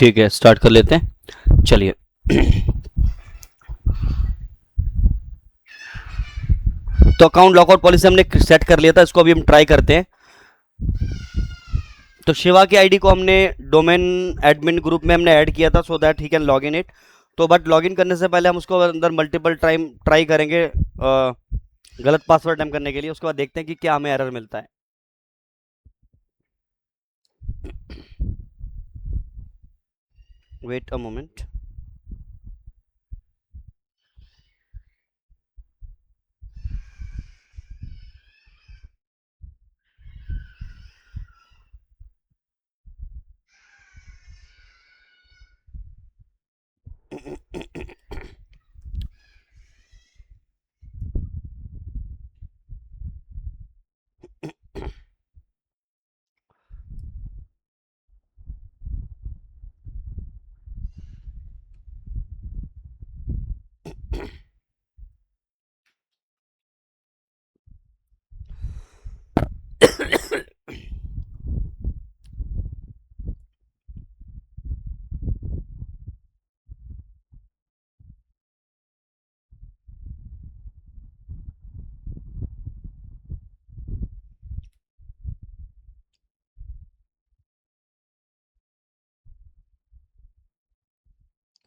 ठीक है, स्टार्ट कर लेते हैं, चलिए। तो अकाउंट लॉकआउट पॉलिसी हमने सेट कर लिया था, इसको अभी हम ट्राई करते हैं। तो शिवा की आईडी को हमने डोमेन एडमिन ग्रुप में हमने ऐड किया था so that he can log in it. तो बट लॉगिन करने से पहले हम उसको अंदर मल्टीपल टाइम ट्राई करेंगे गलत पासवर्ड टाइम करने के लिए। उसके बाद देखते हैं कि क्या हमें एरर मिलता है। Wait a moment.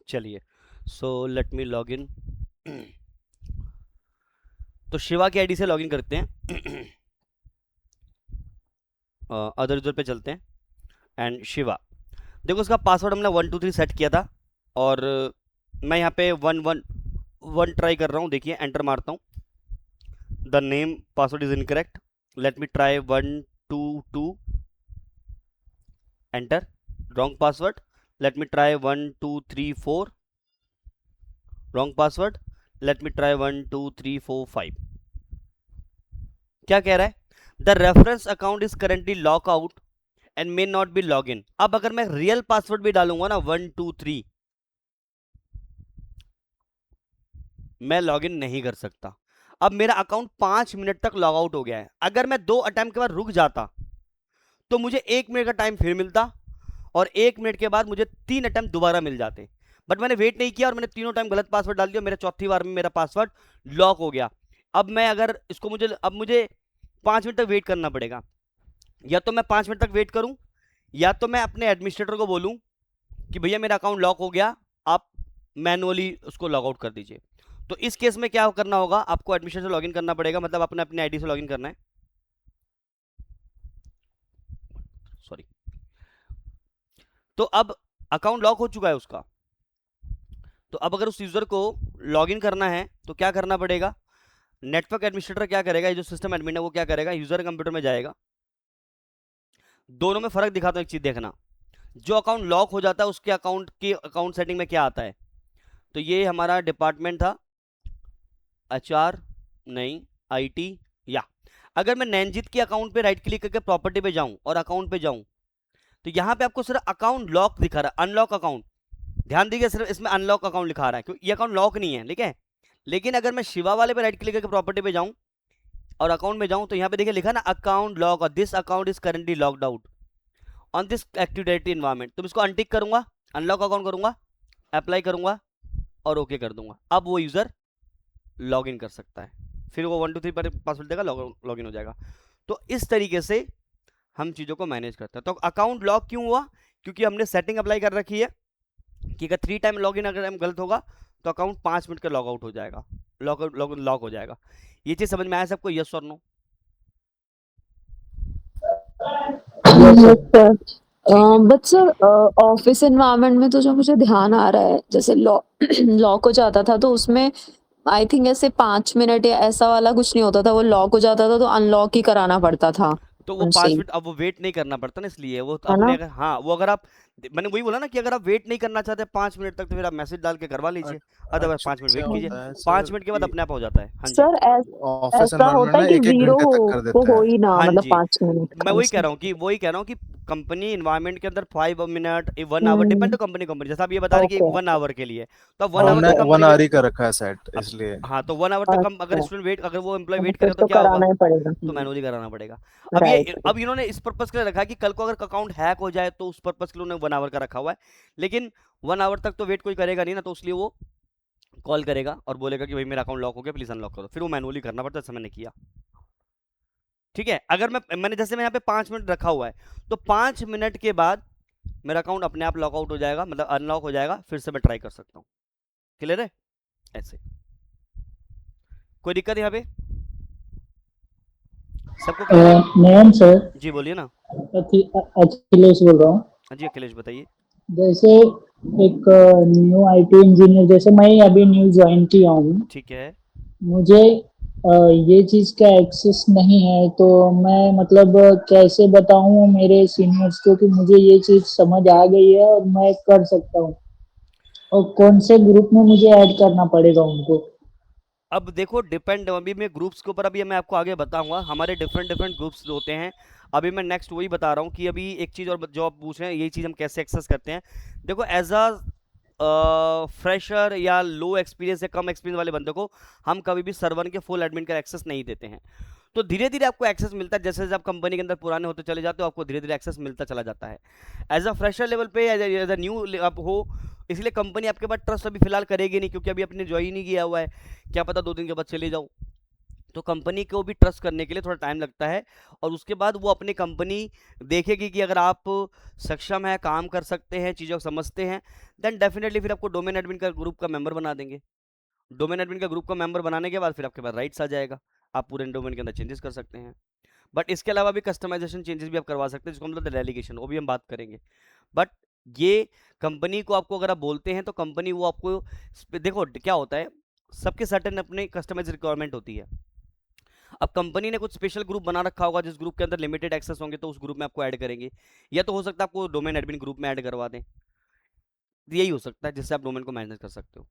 चलिए, so let me log in. तो शिवा की आईडी से लॉगिन करते हैं। अदर यूजर पे चलते हैं एंड शिवा। देखो उसका पासवर्ड हमने 123 सेट किया था और मैं यहाँ पे 111 ट्राई कर रहा हूँ। देखिए एंटर मारता हूँ, the name password is incorrect, let me try 122, enter, wrong password, let me try 1234, wrong password, let me try 12345। क्या कह रहा है? The reference account is currently lock out and may not be log in. अब अगर मैं real password भी डालूंगा ना 123, मैं लॉग इन नहीं कर सकता। अब मेरा अकाउंट 5 मिनट तक लॉग आउट हो गया है। अगर मैं 2 अटेम्प्ट के बाद रुक जाता तो मुझे 1 मिनट का टाइम फिर मिलता और 1 मिनट के बाद मुझे 3 अटेम्प्ट दोबारा मिल जाते। बट मैंने वेट नहीं किया और मैंने तीनों टाइम गलत पासवर्ड डाल दिया। मेरा चौथी बार में मेरा पासवर्ड लॉक हो गया। अब मैं अगर इसको मुझे 5 मिनट तक वेट करना पड़ेगा। या तो मैं 5 मिनट तक वेट करूं, या तो मैं अपने एडमिनिस्ट्रेटर को बोलूं कि भैया मेरा अकाउंट लॉक हो गया, आप मैनुअली उसको लॉग आउट कर दीजिए। तो इस केस में क्या करना होगा? आपको एडमिनिस्ट्रेटर से लॉगिन करना पड़ेगा, मतलब अपने अपने आईडी से लॉगिन करना है। सॉरी। तो अब अकाउंट लॉक हो चुका है उसका। तो अब अगर उस यूजर को लॉगिन करना है तो क्या करना पड़ेगा? नेटवर्क एडमिनिस्ट्रेटर क्या करेगा, ये जो सिस्टम एडमिन है वो क्या करेगा, यूजर कंप्यूटर में जाएगा। दोनों में फर्क दिखाता हूं, एक चीज देखना। जो अकाउंट लॉक हो जाता है उसके अकाउंट की अकाउंट सेटिंग में क्या आता है? तो ये हमारा डिपार्टमेंट था, एचआर नहीं, आईटी। या अगर मैं नैनजीत के अकाउंट पे राइट क्लिक करके प्रॉपर्टी पे जाऊं और अकाउंट पे जाऊं तो यहां पे आपको सिर्फ अकाउंट लॉक दिखा रहा है, अनलॉक अकाउंट। ध्यान दीजिए, सिर्फ इसमें अनलॉक अकाउंट लिखा रहा है क्योंकि ये अकाउंट लॉक नहीं है, ठीक है। लेकिन अगर मैं शिवा वाले पे राइट क्लिक करके प्रॉपर्टी पे जाऊं और अकाउंट में जाऊं तो यहाँ पे देखिए लिखा ना अकाउंट लॉक और this account is currently locked out on this active directory environment. तो इसको अनटिक करूंगा, अनलॉक अकाउंट करूंगा, अप्लाई करूंगा और ओके कर दूंगा। अब वो यूजर लॉग इन कर सकता है, फिर वो 123 पर पासवर्ड देगा, लॉग इन हो जाएगा। तो इस तरीके से हम चीज़ों को मैनेज करते हैं। तो अकाउंट लॉक क्यों हुआ? क्योंकि हमने सेटिंग अप्लाई कर रखी है कि अगर 3 टाइम लॉग इन अगर हम गलत होगा तो अकाउंट 5 मिनट का लॉग आउट हो जाएगा, लॉक हो जाएगा। ये चीज़ समझ में आया सबको? यस और no? But sir office environment में तो जो मुझे ध्यान आ रहा है, जैसे लॉक लॉक हो जाता था तो उसमें आई थिंक ऐसे 5 मिनट या ऐसा वाला कुछ नहीं होता था, वो लॉक हो जाता था तो अनलॉक ही कराना पड़ता था तो वो उनसे, 5 मिनट अब वो वेट नहीं करना पड़ता ना, इसलिए वो है अपने ना? अगर, हाँ वो अगर आप, मैंने वही बोला ना कि अगर आप वेट नहीं करना चाहते 5 मिनट तक तो फिर आप मैसेज डाल के करवा लीजिए, अदरवाइज 5 मिनट क्या वेट कीजिए। होता है 5 सर मिनट के बाद कि अपने आप हो जाता है। हाँ जी, सर ऑफिस ऐसा एनवायरनमेंट होता ना है कि एक एक जीरो घंटे तक हो कर तो देता हो है। ही ना, हाँ मतलब जी। 5 मिनट मैं का वही कह ऐसे। रहा हूँ कि कंपनी इन्वायरमेंट के अंदर 5 minute 1 hour depend company company, जैसा आप ये बता रहे कि ओके 1 आवर के लिए, तो हाँ 1 आवर हमने तक वन कंपनी आवर वेट। ही कर रखा है सेट अब इसलिए। हाँ, तो 1 आवर तक हम अगर अच्छा, स्टूडेंट वेट, अगर वो एम्प्लॉय तो वेट फिर करेगा तो तो क्या होगा, कराना ही पड़ेगा। तो मैनुअली कराना पड़ेगा। राइट। अब इन्होंने इस पर्पस के लिए रखा है कि कल को अगर अकाउंट हैक हो जाए तो उस पर्पस के लिए उन्होंने 1 आवर का रखा हुआ है, लेकिन 1 आवर तक तो वेट कोई करेगा नहीं ना, तो इसलिए वो कॉल करेगा और बोलेगा कि भाई मेरा अकाउंट लॉक हो गया, प्लीज अनलॉक करो, फिर वो मैनुअली करना पड़ता है, जैसे मैंने किया। ठीक है, अगर मैंने जैसे मैं यहाँ पे 5 मिनट रखा हुआ है, तो 5 मिनट के बाद मेरा अकाउंट अपने आप लॉकआउट हो जाएगा, मतलब अनलॉक हो जाएगा, फिर से मैं ट्राई कर सकता हूँ। क्लियर है? ऐसे कोई दिक्कत यहाँ पे सबको क्लियर है? नयन सर, जी बोलिए ना। अखिलेश बोल रहा हूँ। हाँ जी अखिलेश बताइए। जैसे एक न्यू आईटी इंजीनियर, जैसे मैं अभी न्यू ज्वाइन किया हूँ, ठीक है। मुझे ये चीज़ का एक्सेस नहीं है, तो मैं मतलब कैसे बताऊँ मेरे सीनियर्स को कि मुझे ये चीज़ समझ आ गई है और मैं कर सकता हूँ, और कौन से ग्रुप में मुझे ऐड करना पड़ेगा उनको? अब देखो डिपेंड, अभी मैं ग्रुप्स के ऊपर, अभी मैं आपको आगे बताऊंगा, हमारे डिफरेंट डिफरेंट ग्रुप्स होते हैं। अभी मैं नेक्स्ट वही बता रहा हूँ कि अभी एक चीज़ और जो आप पूछ रहे हैं, यही चीज़ हम कैसे एक्सेस करते हैं। देखो एज अ फ्रेशर या लो एक्सपीरियंस या कम एक्सपीरियंस वाले बंदे को हम कभी भी सर्वर के फुल एडमिन का एक्सेस नहीं देते हैं। तो धीरे धीरे आपको एक्सेस मिलता है, जैसे जैसे आप कंपनी के अंदर पुराने होते चले जाते हो, आपको धीरे धीरे एक्सेस मिलता चला जाता है। एज अ फ्रेशर लेवल पे, एज अ न्यू आप हो, इसलिए कंपनी आपके बाद ट्रस्ट अभी फिलहाल करेगी नहीं, क्योंकि अभी आपने ज्वाइन नहीं किया हुआ है, क्या पता 2 दिन के बाद चले जाओ। तो कंपनी को भी ट्रस्ट करने के लिए थोड़ा टाइम लगता है, और उसके बाद वो अपनी कंपनी देखेगी कि अगर आप सक्षम है, काम कर सकते हैं, चीज़ों को समझते हैं, देन डेफिनेटली फिर आपको डोमेन एडमिन का ग्रुप का मेंबर बना देंगे। डोमेन एडमिन का ग्रुप का मेंबर बनाने के बाद फिर आपके पास राइट्स आ जाएगा, आप पूरे डोमेन के अंदर चेंजेस कर सकते हैं। बट इसके अलावा भी कस्टमाइजेशन चेंजेस भी आप करवा सकते हैं, जिसको हम बोलते हैं डेलीगेशन, वो भी हम बात करेंगे। बट ये कंपनी को आपको अगर आप बोलते हैं तो कंपनी वो आपको देखो क्या होता है, सबके सर्टेन अपने कस्टमाइज रिक्वायरमेंट होती है। अब कंपनी ने कुछ स्पेशल ग्रुप बना रखा होगा जिस ग्रुप के अंदर लिमिटेड एक्सेस होंगे, तो उस ग्रुप में आपको ऐड करेंगे, या तो हो सकता है आपको डोमेन एडमिन ग्रुप में ऐड करवा दें। यही हो सकता है जिससे आप डोमेन को मैनेज कर सकते हो।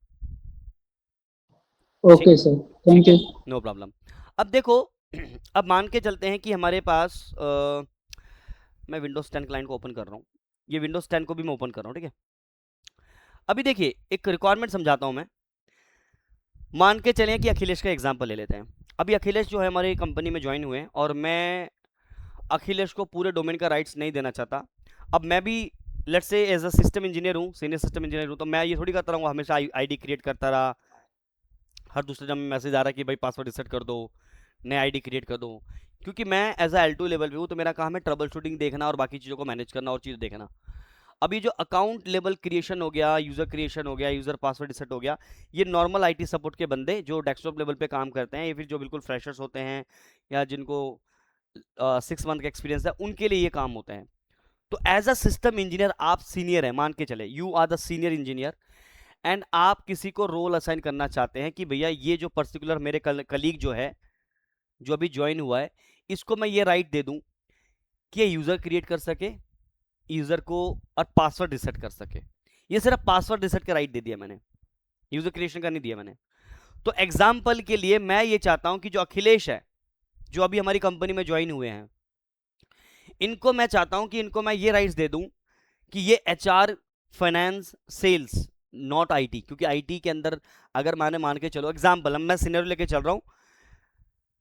ठीक ओके सर, ठीक थैंक है, यू। No problem. अब देखो अब मान के चलते हैं कि हमारे पास मैं विंडोज 10 क्लाइंट को ओपन कर रहा हूँ, ये विंडोज 10 को भी मैं ओपन कर रहा हूँ। ठीक है, अभी देखिए एक रिक्वायरमेंट समझाता हूँ मैं। मान के चलें कि अखिलेश का एग्जांपल ले लेते हैं। अभी अखिलेश जो है हमारी कंपनी में ज्वाइन हुए हैं, और मैं अखिलेश को पूरे डोमेन का राइट्स नहीं देना चाहता। अब मैं भी let's say as a system engineer हूँ, सीनियर सिस्टम इंजीनियर हूँ, तो मैं ये थोड़ी करता रहूँगा हमेशा आईडी क्रिएट करता रहा, हर दूसरे जब मैसेज आ रहा है कि भाई पासवर्ड रिसेट कर दो, नया आईडी क्रिएट कर दो। क्योंकि मैं एज अ L2 लेवल पे हूँ, तो मेरा काम है ट्रबल शूटिंग देखना और बाकी चीज़ों को मैनेज करना और चीज़ देखना। अभी जो अकाउंट लेवल क्रिएशन हो गया, यूज़र क्रिएशन हो गया, यूज़र पासवर्ड रिसेट हो गया, ये नॉर्मल आईटी सपोर्ट के बंदे जो डेस्कटॉप लेवल पे काम करते हैं, या फिर जो बिल्कुल फ्रेशर्स होते हैं, या जिनको 6 मंथ का एक्सपीरियंस है, उनके लिए ये काम होता है। तो एज अ सिस्टम इंजीनियर आप सीनियर है, मान के चले you are the senior engineer, and आप किसी को रोल असाइन करना चाहते हैं कि भैया ये जो पर्टिकुलर मेरे कलीग जो है, जो अभी ज्वाइन हुआ है, इसको मैं ये राइट दे दूं कि ये यूज़र क्रिएट कर सके, यूज़र को और पासवर्ड रिसेट कर सके। ये सिर्फ पासवर्ड रिसेट का राइट दे दिया मैंने, यूज़र क्रिएशन का नहीं दिया मैंने। तो एग्जाम्पल के लिए मैं ये चाहता हूं कि जो अखिलेश है, जो अभी हमारी कंपनी में ज्वाइन हुए हैं, इनको मैं चाहता हूं कि इनको मैं ये राइट्स दे दूं कि ये HR, finance, sales, not IT, क्योंकि आईटी के अंदर अगर मैंने मान के चलो एग्जाम्पल, मैं सिनेरियो लेके चल रहा हूं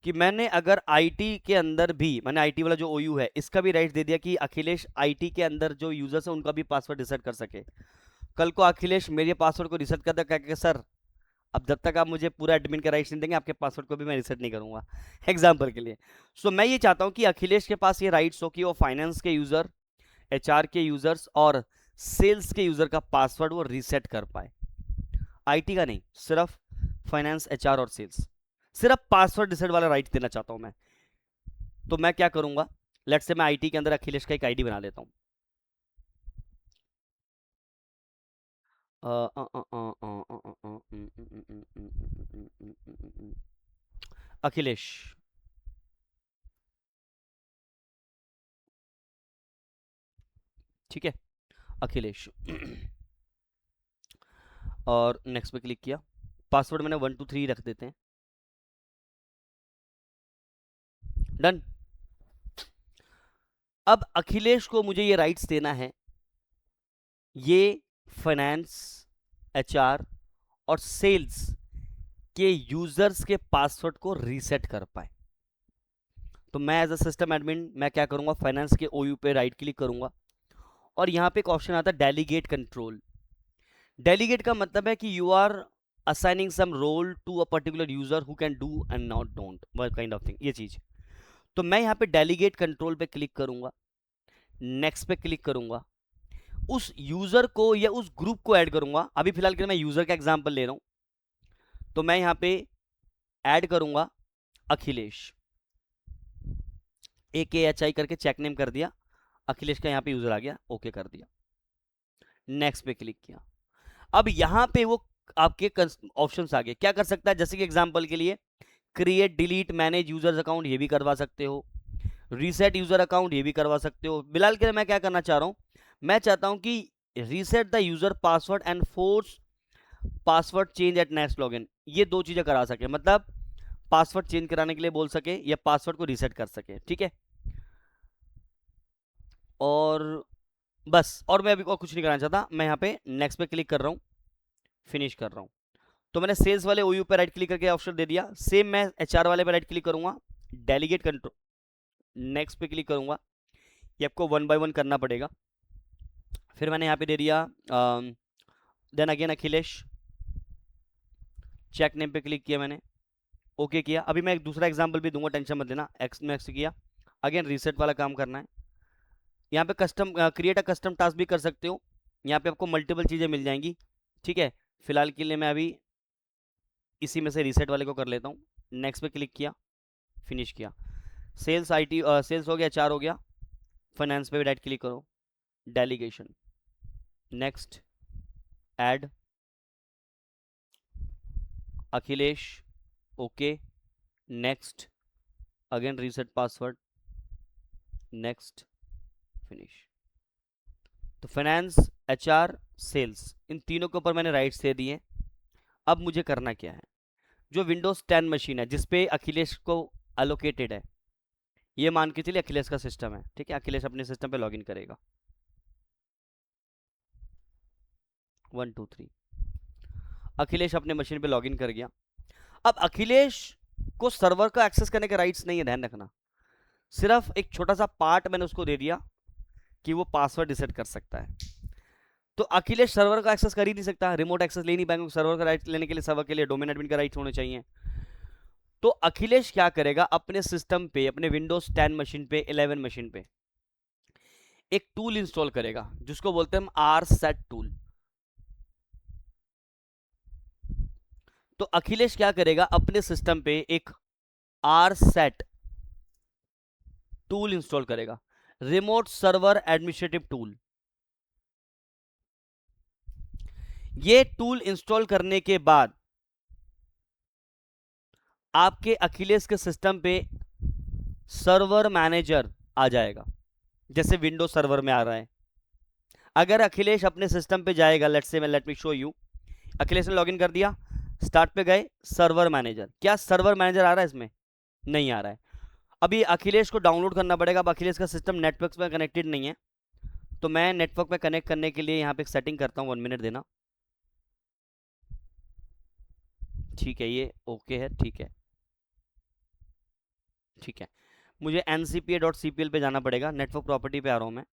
कि मैंने अगर आईटी के अंदर भी, मैंने आईटी वाला जो ओयू है इसका भी राइट दे दिया कि अखिलेश आईटी के अंदर जो यूजर्स है उनका भी पासवर्ड रिसेट कर सके। कल को अखिलेश मेरे पासवर्ड को रिसेट करता कह के सर अब जब तक आप मुझे पूरा एडमिन का राइट्स नहीं देंगे, आपके पासवर्ड को भी मैं रिसेट नहीं करूंगा। एग्जाम्पल के लिए। सो मैं ये चाहता हूँ कि अखिलेश के पास ये राइट्स हो कि वो फाइनेंस के यूजर, HR के यूजर्स और सेल्स के यूजर का पासवर्ड वो रीसेट कर पाए। आईटी का नहीं, सिर्फ फाइनेंस, HR और सेल्स, सिर्फ पासवर्ड रिसेट वाला राइट देना चाहता हूं मैं। तो मैं क्या करूंगा, लेट्स से मैं आईटी के अंदर अखिलेश का एक आईडी बना लेता हूं। अखिलेश, ठीक है, अखिलेश और नेक्स्ट पे क्लिक किया, पासवर्ड मैंने 123 रख देते हैं, डन। अब अखिलेश को मुझे ये राइट्स देना है, ये फाइनेंस, एचआर और सेल्स के यूजर्स के पासवर्ड को रीसेट कर पाए। तो मैं एज अ सिस्टम एडमिन मैं क्या करूंगा, फाइनेंस के ओयू पे राइट क्लिक करूंगा और यहाँ पे एक ऑप्शन आता है डेलीगेट कंट्रोल। डेलीगेट का मतलब है कि you are assigning some role to a particular user who can do and not don't, one kind of thing, ये चीज। तो मैं यहाँ पे डेलीगेट कंट्रोल पे क्लिक करूंगा, नेक्स्ट पे क्लिक करूंगा, उस यूजर को या उस ग्रुप को ऐड करूंगा। अभी फिलहाल के लिए मैं यूजर का एग्जांपल ले रहा हूं, तो मैं यहाँ पे ऐड करूंगा अखिलेश, AKHI करके चेक नेम कर दिया, अखिलेश का यहाँ पे यूजर आ गया, ओके कर दिया, नेक्स्ट पे क्लिक किया। अब यहाँ पे वो आपके ऑप्शंस आ गए, क्या कर सकता है, जैसे कि एग्जांपल के लिए create, delete, manage users account, ये भी करवा सकते हो, रीसेट यूजर अकाउंट, ये भी करवा सकते हो। फिलहाल के लिए मैं क्या करना चाह रहा हूँ, मैं चाहता हूँ कि reset the user password and force password change at next login, ये दो चीजें करा सके, मतलब पासवर्ड चेंज कराने के लिए बोल सके या पासवर्ड को रीसेट कर सके, ठीक है। और बस, और मैं अभी और कुछ नहीं करना चाहता। मैं यहाँ पे नेक्स्ट पे क्लिक कर रहा हूँ, फिनिश कर रहा हूँ। तो मैंने सेल्स वाले ओयू पे राइट क्लिक करके ऑप्शन दे दिया। सेम मैं एचआर वाले पे राइट क्लिक करूंगा, डेलीगेट कंट्रोल, नेक्स्ट पे क्लिक करूंगा। ये आपको 1 बाय 1 करना पड़ेगा। फिर मैंने यहाँ पे दे दिया then again Akhilesh, check name पे क्लिक किया मैंने, ओके किया। अभी मैं एक दूसरा एग्जांपल भी दूंगा, टेंशन मत लेना। नेक्स्ट किया, अगेन रीसेट वाला काम करना है। यहाँ पे custom create a custom task भी कर सकते हो, यहाँ पे आपको मल्टीपल चीज़ें मिल जाएंगी, ठीक है। फिलहाल के लिए मैं अभी इसी में से रीसेट वाले को कर लेता हूँ। नेक्स्ट पे क्लिक किया, फिनिश किया। सेल्स आईटी सेल्स हो गया, चार हो गया। फाइनेंस पे भी राइट क्लिक करो, delegation, next, add Akhilesh, okay, next, again reset password, next, finish. तो फाइनेंस, एचआर, सेल्स, इन तीनों के ऊपर मैंने राइट्स दे दिए। अब मुझे करना क्या है, जो विंडोज 10 मशीन है जिसपे अखिलेश को अलोकेटेड है, ये मान के चलिए अखिलेश का सिस्टम है, ठीक है। अखिलेश अपने सिस्टम पे लॉगिन करेगा, 1 2 3। अखिलेश अपने मशीन पे लॉगिन कर गया। अब अखिलेश को सर्वर का एक्सेस करने के राइट्स नहीं है, ध्यान रखना। सिर्फ एक छोटा सा पार्ट मैंने उसको दे दिया कि वो पासवर्ड रिसेट कर सकता है। तो अखिलेश सर्वर का एक्सेस कर ही नहीं सकता, रिमोट एक्सेस ले नहीं पाएंगे। सर्वर का राइट लेने के लिए सर्वर के लिए डोमेन एडमिन का राइट होने चाहिए। तो अखिलेश क्या करेगा, अपने सिस्टम पे, अपने विंडोज 10 मशीन पे, 11 मशीन पे एक टूल इंस्टॉल करेगा जिसको बोलते हैं हम RSET टूल। तो अखिलेश क्या करेगा, अपने सिस्टम पे एक RSET टूल इंस्टॉल करेगा, रिमोट सर्वर एडमिनिस्ट्रेटिव टूल। ये टूल इंस्टॉल करने के बाद आपके अखिलेश के सिस्टम पे सर्वर मैनेजर आ जाएगा, जैसे विंडोज सर्वर में आ रहा है। अगर अखिलेश अपने सिस्टम पे जाएगा, let me show you, Akhilesh ने लॉगिन कर दिया, स्टार्ट पे गए, सर्वर मैनेजर, क्या सर्वर मैनेजर आ रहा है इसमें? नहीं आ रहा है। अभी अखिलेश को डाउनलोड करना पड़ेगा। अब अखिलेश का सिस्टम नेटवर्क में कनेक्टेड नहीं है, तो मैं नेटवर्क में कनेक्ट करने के लिए यहाँ पे एक सेटिंग करता हूँ, 1 मिनट देना, ठीक है। ये ओके है, ठीक है, ठीक है। मुझे ncpa.cpl पे जाना पड़ेगा, नेटवर्क प्रॉपर्टी पे आ रहा हूँ मैं,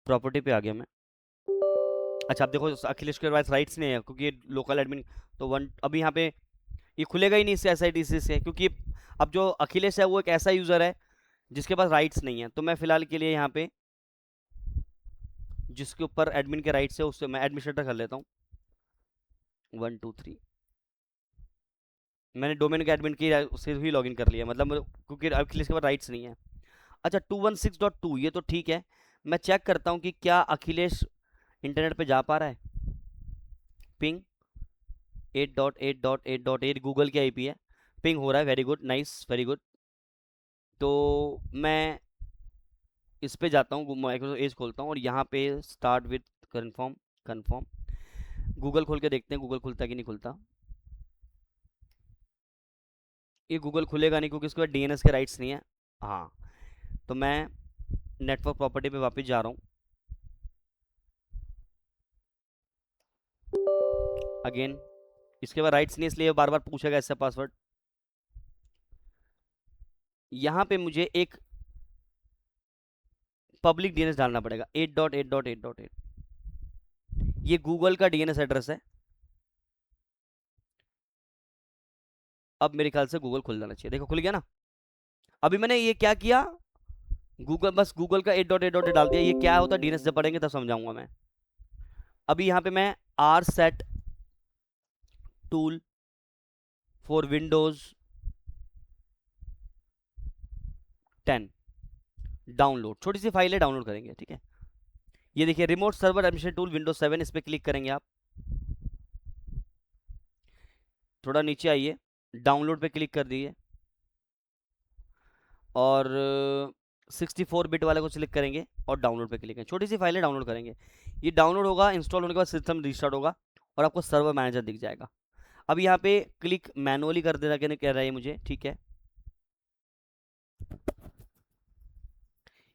प्रॉपर्टी पे आ गया मैं। अच्छा, आप देखो अखिलेश के पास राइट्स नहीं है क्योंकि ये लोकल एडमिन, तो वन अभी यहाँ पे ये खुलेगा ही नहीं इससे SIDC से, क्योंकि अब जो अखिलेश है वो एक ऐसा यूज़र है जिसके पास राइट्स नहीं है। तो मैं फिलहाल के लिए यहाँ पे जिसके ऊपर एडमिन के राइट्स है उससे मैं एडमिनिस्ट्रेटर कर लेता हूँ, 1 2 3। मैंने डोमेन के एडमिन की से ही लॉगिन कर लिया, मतलब क्योंकि अखिलेश के पास राइट्स नहीं है। अच्छा, 216.2 ये तो ठीक है। मैं चेक करता हूँ कि क्या अखिलेश इंटरनेट पे जा पा रहा है। पिंग 8.8.8.8 गूगल की IP है, पिंग हो रहा है, very good, nice, very good. तो मैं इस पे जाता हूँ, माइक्रोसॉफ्ट एज खोलता हूँ और यहाँ पे start with confirm, confirm. Google खोल के देखते हैं गूगल खुलता कि नहीं खुलता। ये गूगल खुलेगा नहीं क्योंकि इसके बाद DNS के राइट्स नहीं है। हाँ, तो मैं नेटवर्क प्रॉपर्टी पे वापस जा रहा हूँ। अगेन इसके बाद राइट्स नहीं, इसलिए बार बार पूछेगा इससे पासवर्ड। यहाँ पे मुझे एक पब्लिक डीएनएस डालना पड़ेगा, 8.8.8.8। ये गूगल का डीएनएस एड्रेस है। अब मेरे ख्याल से गूगल खुल जाना चाहिए। देखो खुल गया ना। अभी मैंने ये क्या किया, गूगल, बस गूगल का 8.8.8 डाल दिया। ये क्या होता है डीएनएस जब पढ़ेंगे तब समझाऊंगा मैं। अभी यहाँ पे मैं rset tool for Windows 10 download, छोटी सी फाइल है, डाउनलोड करेंगे, ठीक है। ये देखिए remote server administration tool Windows 7, इस पर क्लिक करेंगे आप। थोड़ा नीचे आइए, डाउनलोड पे क्लिक कर दीजिए और 64 बिट वाले को सिलेक्ट करेंगे और डाउनलोड पे क्लिक करेंगे। छोटी सी फाइल है, डाउनलोड करेंगे। ये डाउनलोड होगा, इंस्टॉल होने के बाद सिस्टम रिस्टार्ट होगा और आपको सर्वर मैनेजर दिख जाएगा। अब यहाँ पे क्लिक मैनुअली कर देना कह रहा है मुझे, ठीक है।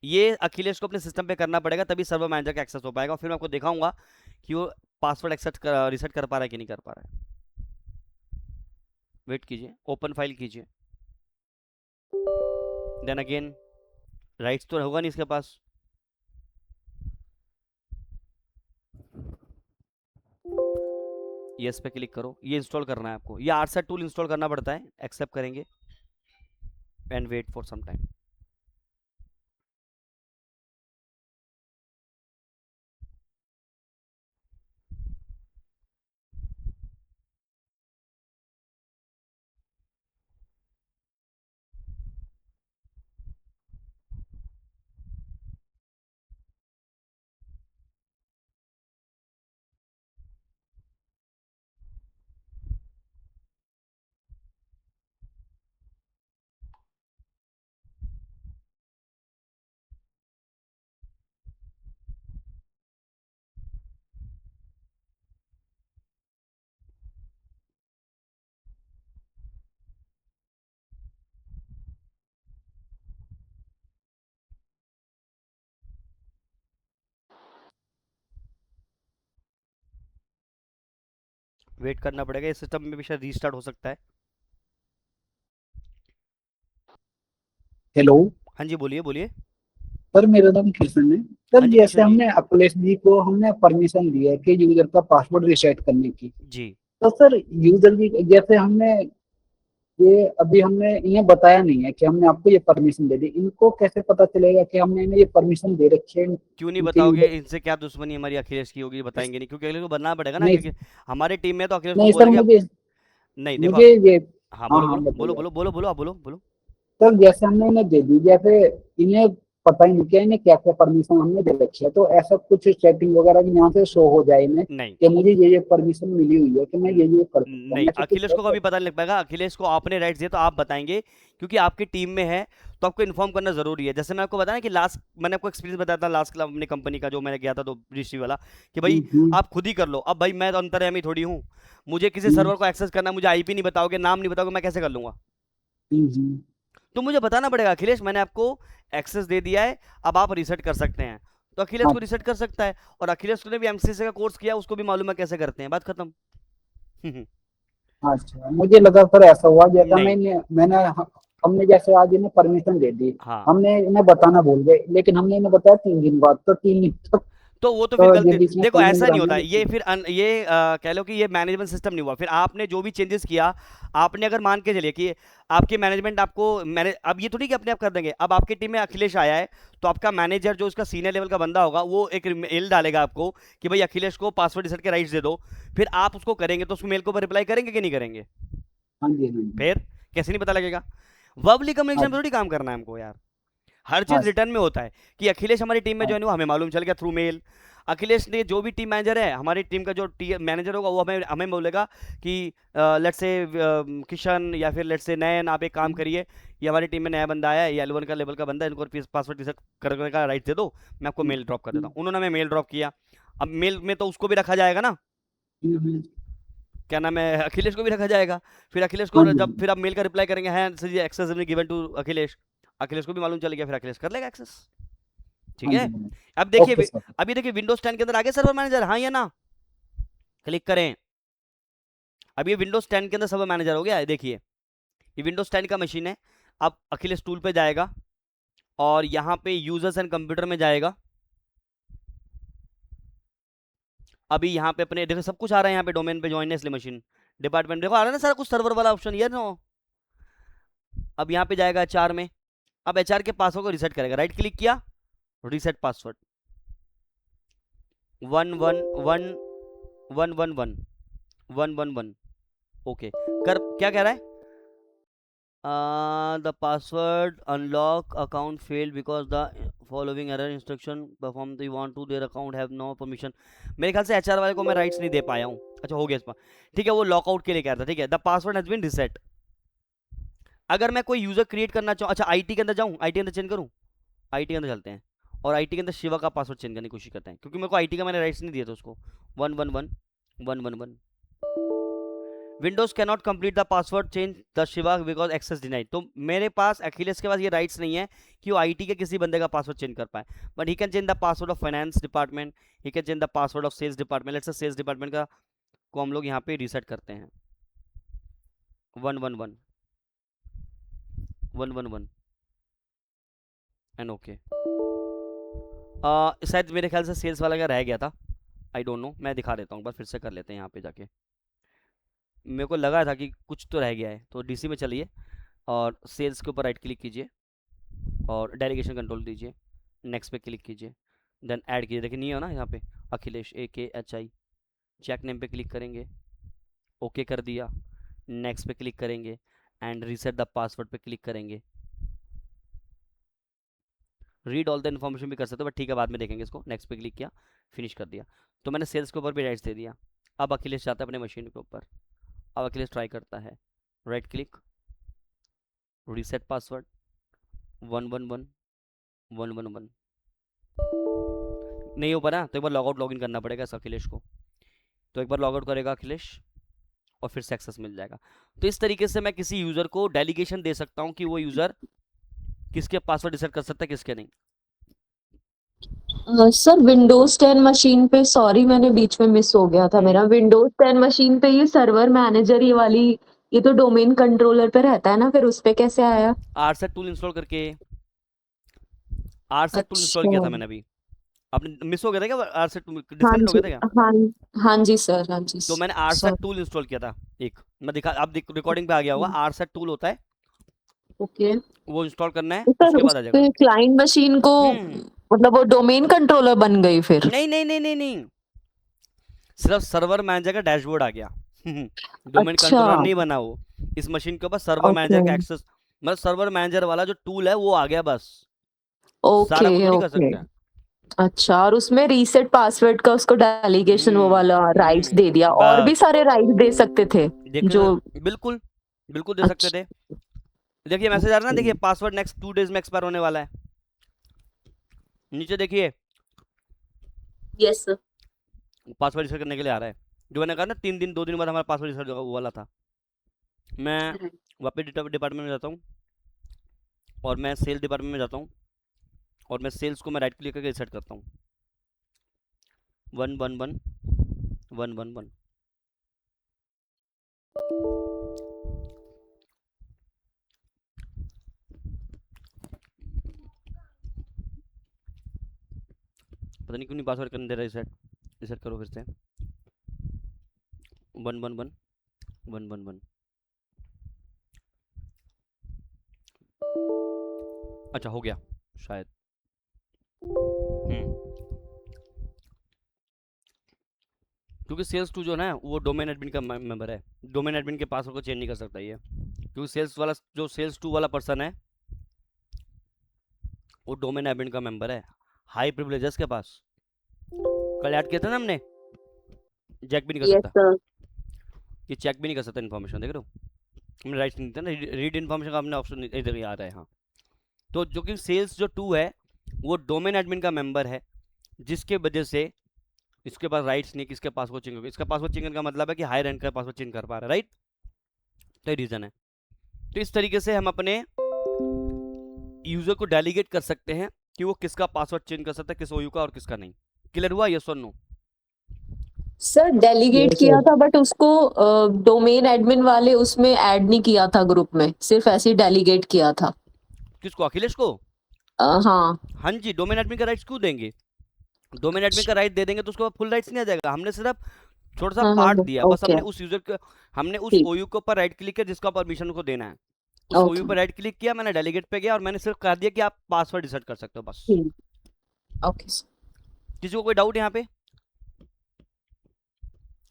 ये अखिलेश को अपने सिस्टम पे करना पड़ेगा, तभी सर्वर मैनेजर का एक्सेस हो पाएगा। फिर मैं आपको दिखाऊंगा कि वो पासवर्ड एक्सेस रिसेट कर पा रहा है कि नहीं कर पा रहा है। वेट कीजिए, ओपन फाइल कीजिए, देन अगेन राइट्स तो होगा नहीं इसके पास। यस पे क्लिक करो, ये इंस्टॉल करना है आपको। ये rset टूल इंस्टॉल करना पड़ता है, एक्सेप्ट करेंगे and wait for some time. Wait करना पड़ेगा, इस सिस्टम में भी शायद रीस्टार्ट हो सकता है। हेलो हाँ जी, बोलिए बोलिए। सर, मेरा नाम कृष्ण है। सर, हाँ जी जैसे किशन जी। हमने अखिलेश जी को हमने परमिशन दी है कि यूजर का पासवर्ड रिसेट करने की, जी तो सर यूजर जी जैसे हमने ये अभी हमने इन्हें बताया नहीं है कि हमने आपको ये परमिशन दे दी, इनको कैसे पता चलेगा कि हमने इन्हें ये परमिशन दे रखी है? क्यों नहीं इनके बताओगे, यूजर इनसे क्या दुश्मनी हमारी अखिलेश की होगी, बताएंगे नहीं? क्योंकि अखिलेश को बनना पड़ेगा ना, नहीं क्योंकि हमारे टीम में तो अखिलेश को नहीं सर, बोलेंगे मुझे नहीं देखो। मुझे ये हाँ हाँ बोलो हाँ बोलो बोलो बताइए। बोलो बोलो बोलो, आप बोलो बोलो। सर, जैसे हमने इन्हें दे दी, जैसे इन्हें पता ही नहीं किया इन्हें क्या क्या परमिशन हमने दे रखी है, तो ऐसा कुछ सेटिंग वगैरह भी यहाँ से शो हो जाए इन्हें नहीं कि मुझे ये परमिशन मिली हुई है कि मैं ये कर सकता हूँ, नहीं, ऐसा कुछ अखिलेश है को सर? कभी पता नहीं लग पाएगा। अखिलेश को आपने राइट्स दिए तो आप बताएंगे, क्योंकि आपकी टीम में है, तो आपको इन्फॉर्म करना जरूरी है। जैसे मैं आपको बताया ना कि लास्ट मैंने आपको एक्सपीरियंस बताया था लास्ट क्लब अपनी कंपनी का, जो मैंने गया था तो रजिस्ट्री वाला, कि भाई हम्म, आप खुद ही कर लो। अब भाई मैं तो अंतर्यामी थोड़ी हूँ, मुझे किसी हम्म, सर्वर को एक्सेस करना है, मुझे आईपी नहीं बताओगे, नाम नहीं बताओगे, मैं कैसे कर लूंगा? हम्म। तो मुझे बताना पड़ेगा अखिलेश मैंने आपको एक्सेस दे दिया है, अब आप रिसेट कर सकते हैं। तो अखिलेश हाँ, को रिसेट कर सकता है, और अखिलेश ने भी एमसीसी का कोर्स किया, उसको भी मालूम है कैसे करते हैं, बात खत्म। अच्छा, मुझे लगा सर ऐसा हुआ जैसा नहीं। मैंने हमने जैसे आज इन्हें परमिशन दे दी, हाँ, हमने इन्हें बताना भूल गए, लेकिन हमने इन्हें बताया 3 दिन बाद, तो 3 दिन तक तो वो तो फिर तो ये गलती, बीच में देखो कई दिन ऐसा नहीं रहने होता में ये, फिर ये कह लो कि ये मैनेजमेंट सिस्टम नहीं हुआ। फिर आपने जो भी चेंजेस किया, आपने अगर मान के चलिए कि आपके मैनेजमेंट आपको मैनेज, अब ये थोड़ी कि अपने आप कर देंगे। अब आपकी टीम में अखिलेश आया है, तो आपका मैनेजर जो उसका सीनियर लेवल का बंदा होगा, वो एक मेल डालेगा आपको कि भाई अखिलेश को पासवर्ड रिसेट के राइट्स दे दो। फिर आप उसको करेंगे तो उस मेल को रिप्लाई करेंगे कि नहीं करेंगे? हाँ जी, हाँ जी। फिर कैसे नहीं पता लगेगा? वर्बली कम्युनिकेशन हाँ पे थोड़ी काम करना है हमको यार, हर हाँ चीज रिटर्न में होता है। कि अखिलेश हमारी टीम में हाँ ज्वाइन हुआ, हमें मालूम चल गया थ्रू मेल। अखिलेश ने जो भी टीम मैनेजर है, हमारी टीम का जो मैनेजर होगा, वो हमें हमें बोलेगा कि लेट्स से किशन या फिर लेट्स से नयन, आप एक काम करिए, ये हमारी टीम में नया बंदा आया है, ये L1 का लेवल का बंदा है, इनको पासवर्ड रिसेट करने का राइट दे दो, मैं आपको मेल ड्रॉप कर देता हूँ। उन्होंने हमें मेल ड्रॉप किया। अब मेल में तो उसको भी रखा जाएगा ना, हम्म, क्या नाम है, अखिलेश को भी रखा जाएगा। फिर अखिलेश हाँ को जी, जब फिर आप मेल का रिप्लाई करेंगे, हैं access given to Akhilesh, Akhilesh को भी मालूम चल गया, फिर अखिलेश कर लेगा एक्सेस। ठीक हाँ है, जी, हाँ जी। अब देखिए ओके सर। अभी देखिए विंडोज 10 के अंदर आगे सर्वर मैनेजर, हाँ या ना, क्लिक करें। अब ये विंडोज 10 के अंदर सर्वर मैनेजर हो गया है। देखिए ये विंडोज 10 का मशीन है। अब अखिलेश टूल पे जाएगा और यहाँ पे यूजर्स एंड कंप्यूटर में जाएगा। अभी यहाँ पे अपने देखो सब कुछ आ रहा है, यहाँ पे डोमेन पे ज्वाइन है इसलिए मशीन, डिपार्टमेंट देखो आ रहा है ना सारा कुछ, सर्वर वाला ऑप्शन ये नो। अब यहाँ पे जाएगा एचआर में। अब एचआर के पासवर्ड को रिसेट करेगा, राइट क्लिक किया, रीसेट पासवर्ड 1111111 ओके कर। क्या कह रहा है, the password unlock account failed because the following error instruction perform the want to their account have no permission. मेरे ख्याल से एचआर वाले को मैं राइट्स नहीं दे पाया हूँ। अच्छा हो गया इस पर, ठीक है, वो लॉकआउट के लिए कह रहा था। ठीक है, the password has been reset. अगर मैं कोई यूजर क्रिएट करना चाहूँ, अच्छा आईटी के अंदर जाऊँ, आईटी के अंदर चेंज करूँ, आईटी के अंदर चलते हैं और आईटी के अंदर शिवा का पासवर्ड चेंज करने की कोशिश करते हैं, क्योंकि मेरे को आईटी का मैंने राइट्स नहीं दिया था उसको। 111111 Windows can not complete the password change the Shiva because access denied. तो मेरे पास अखिलेश के पास ये राइट्स नहीं है कि वो आईटी के किसी बंदे का पासवर्ड चेंज कर पाए, but he can change the password of finance department, he can change the password of sales department. Let's say sales department का को हम लोग यहाँ पे रीसेट करते हैं 111 एंड ओके। शायद मेरे ख्याल से सेल्स वाला का रह गया था, आई डोंट नो, मैं दिखा देता हूँ, बस फिर से कर लेते हैं यहाँ पे जाके। मेरे को लगा था कि कुछ तो रह गया है, तो डीसी में चलिए और सेल्स के ऊपर राइट क्लिक कीजिए और डेलीगेशन कंट्रोल दीजिए, नेक्स्ट पे क्लिक कीजिए, देन ऐड कीजिए। देखिए नहीं हो ना यहाँ पे अखिलेश AKHI, चेक नेम पे क्लिक करेंगे, ओके कर दिया, नेक्स्ट पे क्लिक करेंगे एंड रीसेट द पासवर्ड पे क्लिक करेंगे। रीड ऑल द इन्फॉर्मेशन भी कर सकते हो, बट ठीक है बाद में देखेंगे इसको। नेक्स्ट पे क्लिक किया, फिनिश कर दिया, तो मैंने सेल्स के ऊपर भी राइट्स दे दिया। अब अखिलेश जाता है अपने मशीन के ऊपर, अब अखिलेश ट्राई करता है, राइट क्लिक, रीसेट पासवर्ड 111 नहीं हो पा रहा, तो एक बार लॉगआउट लॉगिन करना पड़ेगा इस अखिलेश को। तो एक बार लॉगआउट करेगा अखिलेश और फिर सक्सेस मिल जाएगा। तो इस तरीके से मैं किसी यूज़र को डेलीगेशन दे सकता हूँ कि वो यूज़र किसके पासवर्ड रिसेट कर सकता है, किसके नहीं। सर विंडोज 10 मशीन पे, सॉरी मैंने बीच में मिस हो गया था मेरा, विंडोज 10 मशीन पे ये सर्वर मैनेजर ये वाली, ये तो डोमेन कंट्रोलर पे रहता है ना, फिर उस पे कैसे आया? आरसेट टूल इंस्टॉल करके, आरसेट टूल इंस्टॉल किया था मैंने अभी। आपने मिस हो गया था क्या, आरसेट टूल हाँ डिस्कनेक्ट हो जी, गया था क्या? हाँ हाँ जी सर, हाँ जी तो मैंने सर। आरसेट टूल इंस्टॉल किया था एक, मैं दिखा, आप रिकॉर्डिंग पे आ गया होगा, आरसेट टूल होता है ओके, वो इंस्टॉल करना है, सर उसके बाद उस आ जाएगा। पे क्लाइंट मशीन को मतलब वो डोमेन कंट्रोलर बन गई फिर? नहीं नहीं नहीं नहीं नहीं, सिर्फ सर्वर मैनेजर का डैशबोर्ड आ गया डोमेन अच्छा, कंट्रोलर नहीं बना वो। इस मशीन के ऊपर सर्वर मैनेजर ओके का एक्सेस, मतलब सर्वर मैनेजर वाला जो टूल है वो आ गया बस, सारा कुछ ओके नहीं कर ओके। सकते हैं। अच्छा, और उसमें रीसेट पासवर्ड का उसको डेलीगेशन वो वाला राइट्स दे दिया, और भी बस सारे राइट्स दे सकते थे देखो जो? बिल्कुल बिल्कुल दे सकते थे। देखिए मैसेज आ रहा है ना, देखिए पासवर्ड नेक्स्ट 2 डेज में एक्सपायर होने वाला है, नीचे देखिए यस सर। पासवर्ड रिसेट करने के लिए आ रहा है। जो मैंने कहा ना 3 दिन 2 दिन बाद हमारा पासवर्ड रिसेट वो वाला था। मैं वापस डिपार्टमेंट में जाता हूँ और मैं सेल्स डिपार्टमेंट में जाता हूँ और मैं सेल्स को मैं राइट क्लिक करके रिसेट करता हूँ 111 पता नहीं क्यों नहीं पासवर्ड करने दे रहा, रिसेट रिसेट करो फिर से 111 अच्छा हो गया शायद। क्योंकि सेल्स टू जो है ना वो डोमेन एडमिन का मेंबर है, डोमेन एडमिन के पासवर्ड को चेंज नहीं कर सकता ये, क्योंकि सेल्स वाला जो सेल्स टू वाला पर्सन है वो डोमेन एडमिन का मेंबर है, हाई प्रिविलेजेस के पास। कल ऐड किया था ना हमने, चेक भी नहीं कर यस सकता, सर। ये चेक भी नहीं कर सकता इन्फॉर्मेशन, देख रहे हो हमने राइट नहीं दिया ना, रीड इन्फॉर्मेशन का हमने ऑप्शन इधर ही आ रहा है। हाँ तो जो कि सेल्स जो 2 है वो डोमेन एडमिन का मेंबर है, जिसके वजह से इसके पास राइट्स नहीं कि इसके पासवर्ड चेंज, इसका पासवर्ड चेंज का मतलब है कि हाई रैंक का पासवर्ड चेंज कर पा रहा है, राइट, तो रीज़न है। तो इस तरीके से हम अपने यूजर को डेलीगेट कर सकते हैं कि वो किसका पासवर्ड चेंज कर सकता है, किस ओयू का और किसका नहीं। क्लियर हुआ, यस और नो? सर डेलीगेट Yes, किया sir. था बट उसको डोमेन एडमिन वाले उसमें ऐड नहीं किया था ग्रुप में, सिर्फ ऐसे ही डेलीगेट किया था। किसको, अखिलेश को? हाँ हाँ जी, डोमेन एडमिन का राइट्स क्यों देंगे? डोमेन एडमिन का राइट दे देंगे तो उसके बाद फुल राइट्स नहीं आ जाएगा। हमने सिर्फ छोटा सा हाँ पार्ट दिया, बस ओके हमने उस यूजर को, हमने उस ठीक ओयू के ऊपर राइट क्लिक किया जिसका परमिशन को देना है, उस ओके ओयू पर राइट क्लिक किया, मैंने डेलीगेट पे गया और मैंने सिर्फ कह दिया कि आप पासवर्ड रिसेट कर सकते हो बस। ठीक ओके सर। किसी को कोई डाउट यहाँ पे?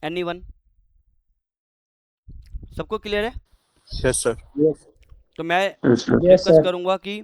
एनीवन? सबको क्लियर है? Yes sir. Yes. तो मैं Yes, डिस्कस sir. करूंगा कि